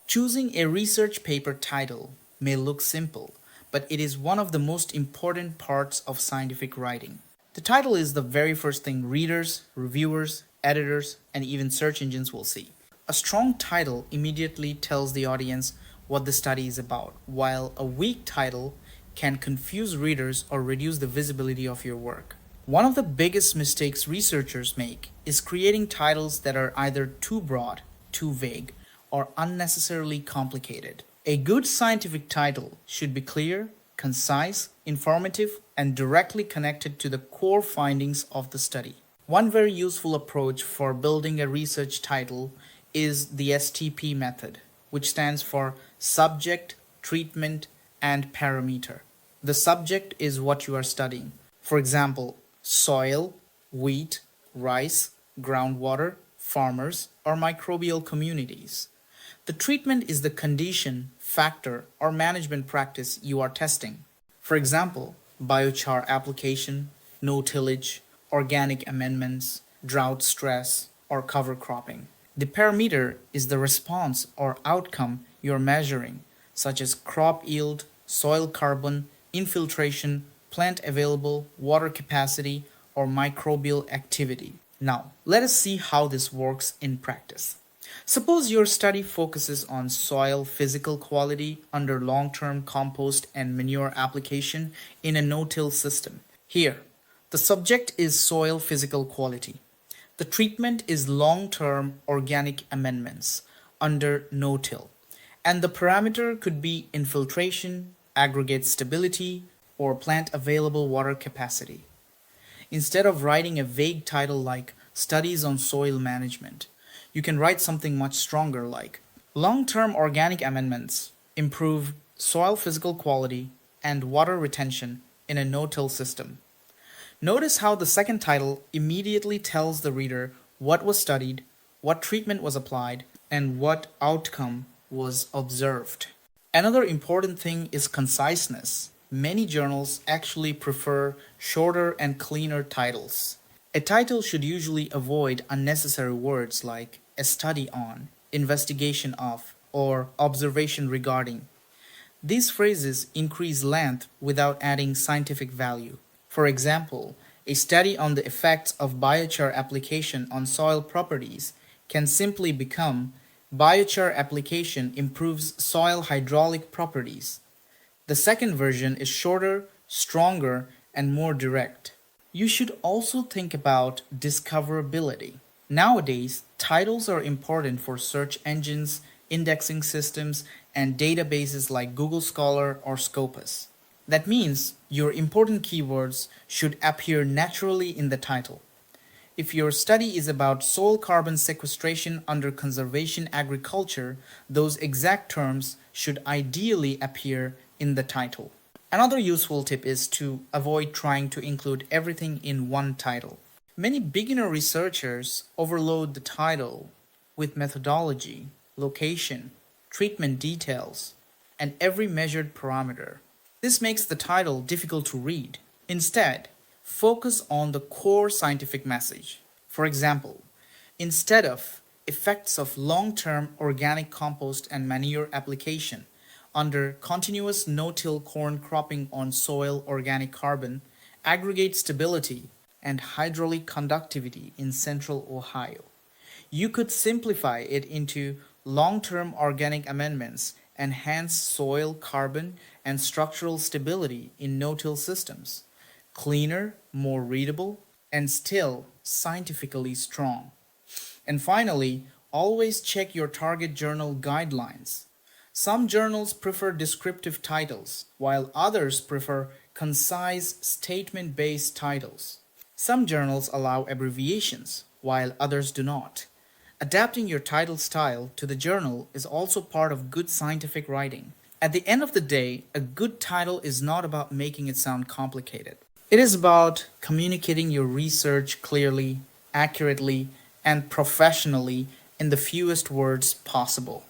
Choosing a research paper title may look simple, but it is one of the most important parts of scientific writing. The title is the very first thing readers, reviewers, editors, and even search engines will see. A strong title immediately tells the audience what the study is about, while a weak title can confuse readers or reduce the visibility of your work. One of the biggest mistakes researchers make is creating titles that are either too broad, too vague, or unnecessarily complicated. A good scientific title should be clear, concise, informative, and directly connected to the core findings of the study. One very useful approach for building a research title is the STP method, which stands for subject, treatment, and parameter. The subject is what you are studying. For example, soil, wheat, rice, groundwater, farmers, or microbial communities. The treatment is the condition, factor, or management practice you are testing. For example, biochar application, no tillage, organic amendments, drought stress, or cover cropping. The parameter is the response or outcome you're measuring, such as crop yield, soil carbon, infiltration, plant available, water capacity, or microbial activity. Now, let us see how this works in practice. Suppose your study focuses on soil physical quality under long-term compost and manure application in a no-till system. Here, the subject is soil physical quality. The treatment is long-term organic amendments under no-till, and the parameter could be infiltration, aggregate stability, or plant available water capacity. Instead of writing a vague title like Studies on Soil Management, you can write something much stronger like Long-term organic amendments improve soil physical quality and water retention in a no-till system. Notice how the second title immediately tells the reader what was studied, what treatment was applied, and what outcome was observed. Another important thing is conciseness. Many journals actually prefer shorter and cleaner titles. A title should usually avoid unnecessary words like a study on, investigation of, or observation regarding. These phrases increase length without adding scientific value. For example, a study on the effects of biochar application on soil properties can simply become Biochar application improves soil hydraulic properties. The second version is shorter, stronger, and more direct. You should also think about discoverability. Nowadays, titles are important for search engines, indexing systems, and databases like Google Scholar or Scopus. That means your important keywords should appear naturally in the title. If your study is about soil carbon sequestration under conservation agriculture, those exact terms should ideally appear in the title. Another useful tip is to avoid trying to include everything in one title. Many beginner researchers overload the title with methodology, location, treatment details, and every measured parameter. This makes the title difficult to read. Instead, focus on the core scientific message. For example, instead of effects of long-term organic compost and manure application under continuous no-till corn cropping on soil organic carbon, aggregate stability, and hydraulic conductivity in central Ohio. You could simplify it into long-term organic amendments enhance soil carbon and structural stability in no-till systems. Cleaner, more readable, and still scientifically strong. And finally, always check your target journal guidelines. Some journals prefer descriptive titles, while others prefer concise, statement-based titles. Some journals allow abbreviations, while others do not. Adapting your title style to the journal is also part of good scientific writing. At the end of the day, a good title is not about making it sound complicated. It is about communicating your research clearly, accurately, and professionally in the fewest words possible.